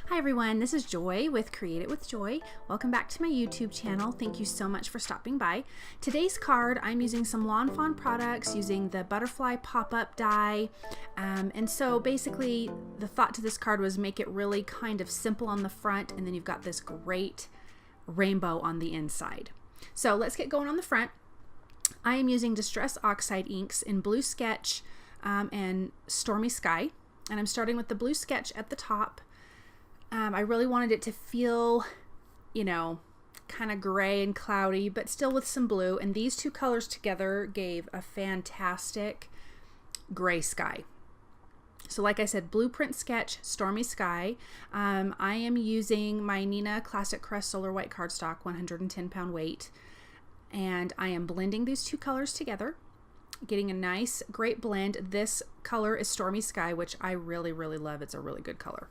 Hi everyone, this is Joy with Create It with Joy. Welcome back to my YouTube channel. Thank you so much for stopping by. Today's card, I'm using some Lawn Fawn products using the butterfly pop-up die. And so basically the thought to this card was make it really kind of simple on the front, and then you've got this great rainbow on the inside. So let's get going on the front. I am using Distress Oxide inks in Blue Sketch and Stormy Sky. And I'm starting with the Blue Sketch at the top. I really wanted it to feel, you know, kind of gray and cloudy, but still with some blue. And these two colors together gave a fantastic gray sky. So like I said, Blueprint Sketch, Stormy Sky. I am using my Neenah Classic Crest Solar White cardstock, 110 pound weight. And I am blending these two colors together, getting a nice, great blend. This color is Stormy Sky, which I really, really love. It's a really good color.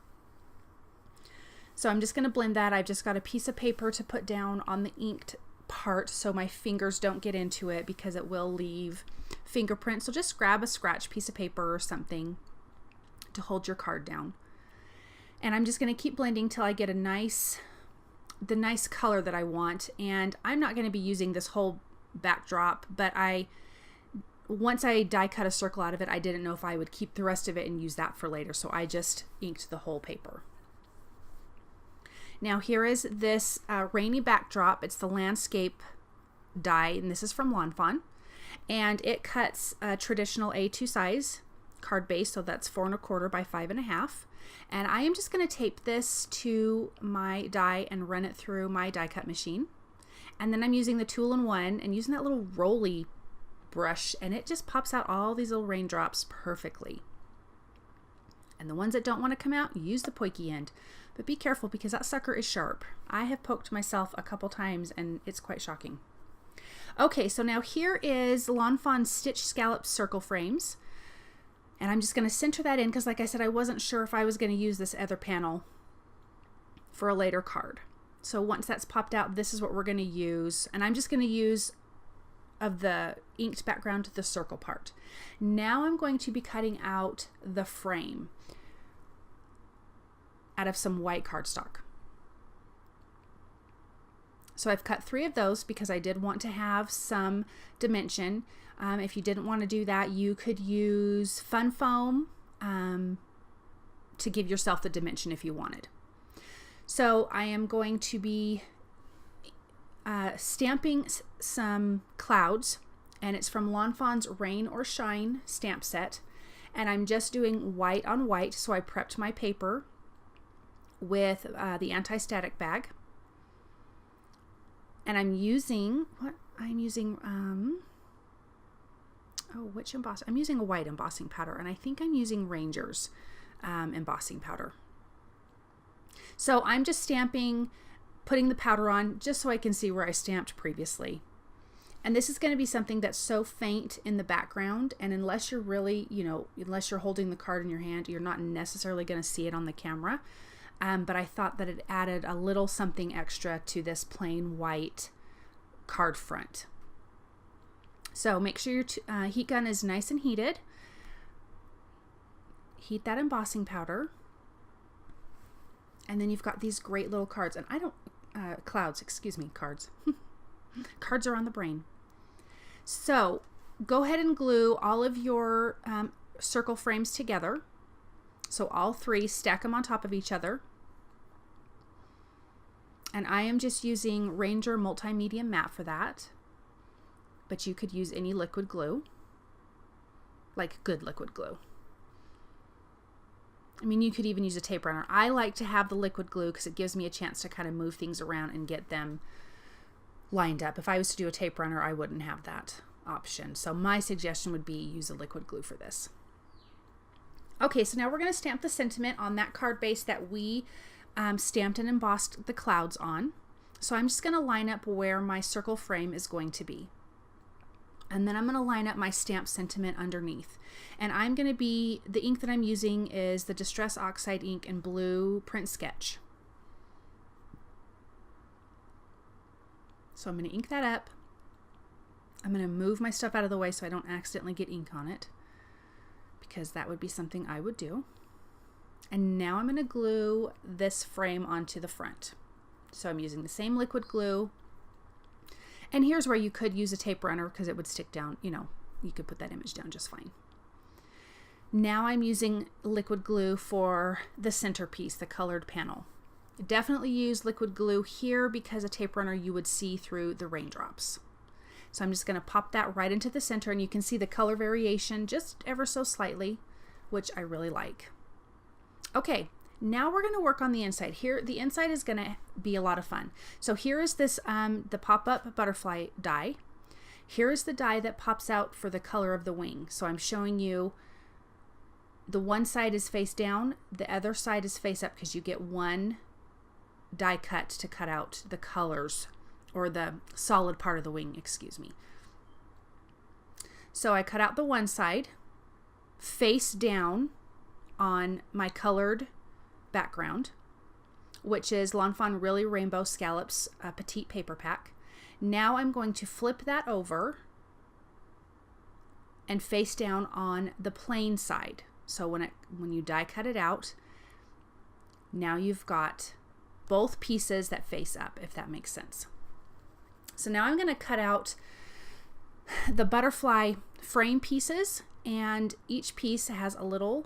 So I'm just going to blend that. I've just got a piece of paper to put down on the inked part so my fingers don't get into it because it will leave fingerprints. So just grab a scratch piece of paper or something to hold your card down. And I'm just going to keep blending till I get the nice color that I want. And I'm not going to be using this whole backdrop, but once I die cut a circle out of it, I didn't know if I would keep the rest of it and use that for later. So I just inked the whole paper. Now here is this rainy backdrop. It's the landscape die, and this is from Lawn Fawn. And it cuts a traditional A2 size card base, so that's 4 1/4 by 5 1/2. And I am just going to tape this to my die and run it through my die cut machine. And then I'm using the tool-in-one and using that little rolly brush, and it just pops out all these little raindrops perfectly. And the ones that don't want to come out, use the pointy end. But be careful because that sucker is sharp. I have poked myself a couple times and it's quite shocking. Okay, so now here is Lawn Fawn Stitched scallop circle frames. And I'm just going to center that in because like I said, I wasn't sure if I was going to use this other panel for a later card. So once that's popped out, this is what we're going to use. And I'm just going to use of the inked background to the circle part. Now I'm going to be cutting out the frame out of some white cardstock. So I've cut 3 of those because I did want to have some dimension. If you didn't want to do that, you could use fun foam to give yourself the dimension if you wanted. So I am going to be stamping some clouds, and it's from Lawn Fawn's Rain or Shine stamp set. And I'm just doing white on white, so I prepped my paper with the anti-static bag. And I'm using, which emboss? I'm using a white embossing powder, and I think I'm using Ranger's embossing powder. So I'm just stamping, putting the powder on just so I can see where I stamped previously. And this is going to be something that's so faint in the background, and unless you're really, unless you're holding the card in your hand, you're not necessarily going to see it on the camera. But I thought that it added a little something extra to this plain white card front. So make sure your heat gun is nice and heated. Heat that embossing powder. And then you've got these great little cards. And clouds, excuse me, cards. Cards are on the brain. So go ahead and glue all of your circle frames together. So all 3, stack them on top of each other. And I am just using Ranger Multi-Medium Matte for that. But you could use any liquid glue, like good liquid glue. I mean, you could even use a tape runner. I like to have the liquid glue because it gives me a chance to kind of move things around and get them lined up. If I was to do a tape runner, I wouldn't have that option. So my suggestion would be use a liquid glue for this. Okay, so now we're going to stamp the sentiment on that card base that we stamped and embossed the clouds on. So I'm just going to line up where my circle frame is going to be. And then I'm going to line up my stamp sentiment underneath. And I'm going to be, the ink that I'm using is the Distress Oxide ink in Blueprint Sketch. So I'm going to ink that up. I'm going to move my stuff out of the way so I don't accidentally get ink on it, because that would be something I would do. And now I'm going to glue this frame onto the front. So I'm using the same liquid glue. And here's where you could use a tape runner because it would stick down, you know, you could put that image down just fine. Now I'm using liquid glue for the centerpiece, the colored panel. Definitely use liquid glue here because a tape runner you would see through the raindrops. So I'm just going to pop that right into the center, and you can see the color variation just ever so slightly, which I really like. Okay, now we're going to work on the inside. Here, the inside is going to be a lot of fun. So here is this, the pop-up butterfly die. Here is the die that pops out for the color of the wing. So I'm showing you the one side is face down, the other side is face up because you get one die cut to cut out the colors, or the solid part of the wing, excuse me. So I cut out the one side face down on my colored background, which is Lawn Fawn Really Rainbow Scallops Petite paper pack. Now I'm going to flip that over and face down on the plain side. So when you die cut it out, now you've got both pieces that face up, if that makes sense. So now I'm going to cut out the butterfly frame pieces, and each piece has a little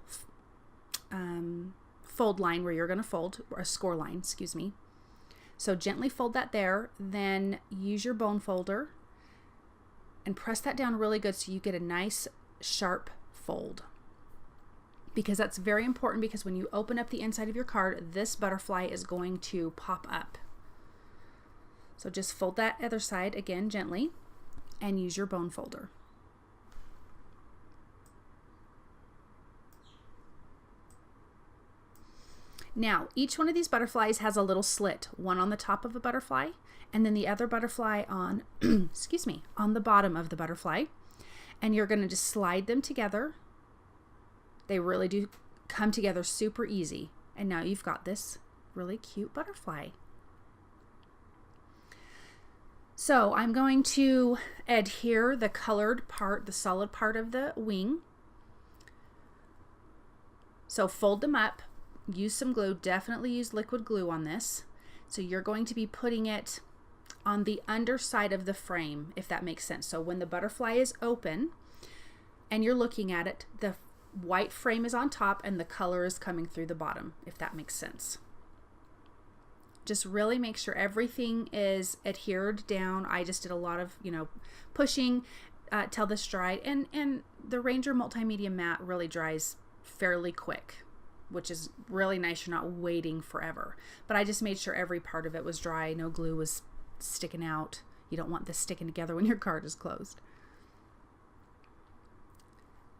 fold line where you're going to fold, or a score line, excuse me. So gently fold that there, then use your bone folder and press that down really good so you get a nice sharp fold. Because that's very important, because when you open up the inside of your card, this butterfly is going to pop up. So just fold that other side again gently and use your bone folder. Now, each one of these butterflies has a little slit, one on the top of a butterfly and then the other butterfly on, excuse me, on the bottom of the butterfly. And you're going to just slide them together. They really do come together super easy. And now you've got this really cute butterfly. So I'm going to adhere the colored part, the solid part of the wing. So fold them up, use some glue, definitely use liquid glue on this. So you're going to be putting it on the underside of the frame, if that makes sense. So when the butterfly is open and you're looking at it, the white frame is on top and the color is coming through the bottom, if that makes sense. Just really make sure everything is adhered down. I just did a lot of, pushing till this dried, and the Ranger Multimedia Matte really dries fairly quick, which is really nice. You're not waiting forever. But I just made sure every part of it was dry. No glue was sticking out. You don't want this sticking together when your card is closed.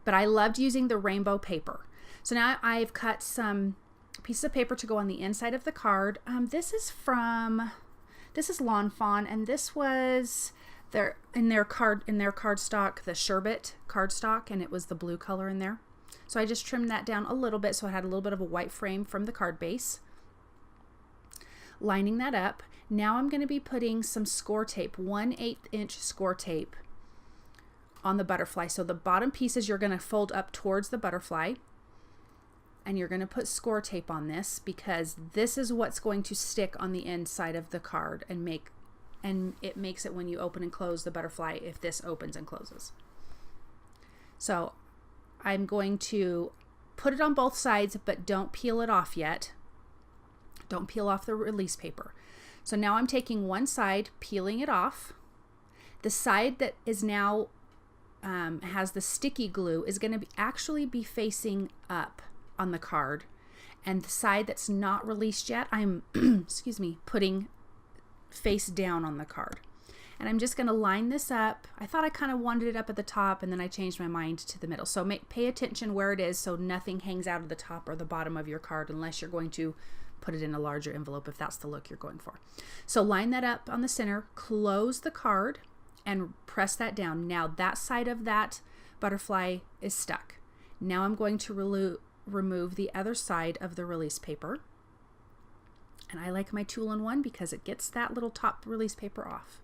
But I loved using the rainbow paper. So now I've cut some pieces of paper to go on the inside of the card. This is Lawn Fawn, and this was in their cardstock, the Sherbet cardstock, and it was the blue color in there. So I just trimmed that down a little bit so it had a little bit of a white frame from the card base. Lining that up. Now I'm going to be putting some score tape, 1/8 inch score tape on the butterfly. So the bottom pieces you're going to fold up towards the butterfly, and you're going to put score tape on this because this is what's going to stick on the inside of the card and it makes it when you open and close the butterfly if this opens and closes. So I'm going to put it on both sides, but don't peel it off yet. Don't peel off the release paper. So now I'm taking one side, peeling it off. The side that is now has the sticky glue is going to actually be facing up on the card, and the side that's not released yet I'm excuse me, putting face down on the card. And I'm just going to line this up. I thought I kind of wanted it up at the top, and then I changed my mind to the middle. So pay attention where it is so nothing hangs out of the top or the bottom of your card unless you're going to put it in a larger envelope if that's the look you're going for. So line that up on the center, close the card, and press that down. Now that side of that butterfly is stuck. Now I'm going to remove the other side of the release paper. And I like my tool-in-one because it gets that little top release paper off.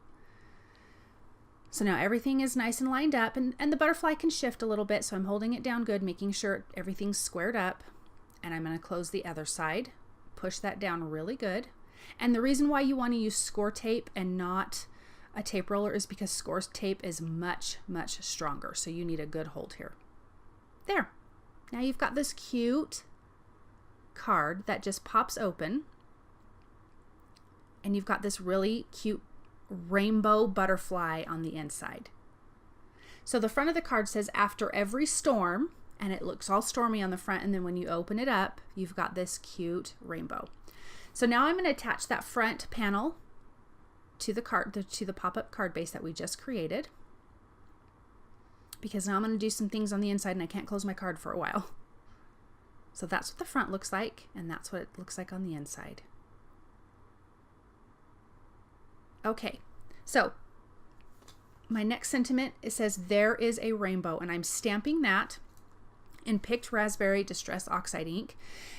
So now everything is nice and lined up, and the butterfly can shift a little bit, so I'm holding it down good, making sure everything's squared up. and I'm going to close the other side. Push that down really good. And the reason why you want to use score tape and not a tape roller is because score tape is much, much stronger. So you need a good hold here. There. Now you've got this cute card that just pops open. And you've got this really cute rainbow butterfly on the inside. So the front of the card says, after every storm, and it looks all stormy on the front, and then when you open it up, you've got this cute rainbow. So now I'm going to attach that front panel to the card, to the pop-up card base that we just created, because now I'm going to do some things on the inside and I can't close my card for a while. So that's what the front looks like, and that's what it looks like on the inside. Okay, so my next sentiment, it says, there is a rainbow, and I'm stamping that in Picked Raspberry Distress Oxide ink.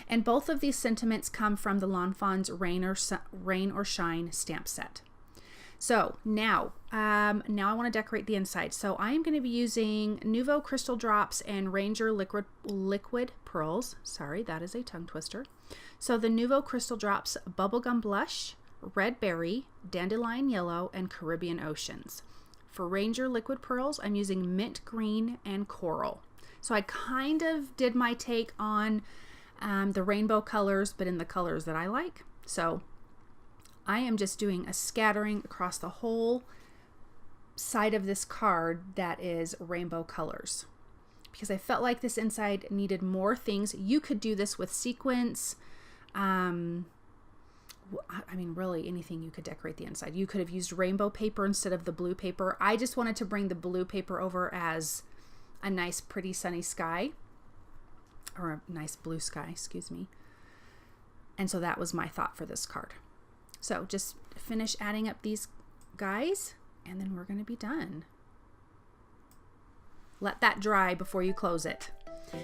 And both of these sentiments come from the Lawn Fawn's Rain or Shine stamp set. So now I want to decorate the inside. So I am going to be using Nuvo Crystal Drops and Ranger Liquid Pearls. Sorry, that is a tongue twister. So the Nuvo Crystal Drops Bubblegum Blush, Red Berry, Dandelion Yellow, and Caribbean Oceans. For Ranger Liquid Pearls, I'm using Mint Green and Coral. So I kind of did my take on the rainbow colors, but in the colors that I like. So I am just doing a scattering across the whole side of this card that is rainbow colors, because I felt like this inside needed more things. You could do this with sequins. I mean, really anything you could decorate the inside. You could have used rainbow paper instead of the blue paper. I just wanted to bring the blue paper over as a nice pretty sunny sky, or a nice blue sky, excuse me. And so that was my thought for this card. So just finish adding up these guys and then we're going to be done. Let that dry before you close it.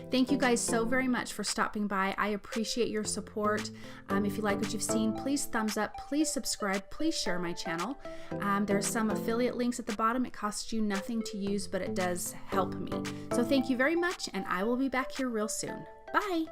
Thank you guys so very much for stopping by. I appreciate your support. If you like what you've seen, please thumbs up, please subscribe, please share my channel. There's some affiliate links at the bottom. It costs you nothing to use, but it does help me. So thank you very much, and I will be back here real soon. Bye.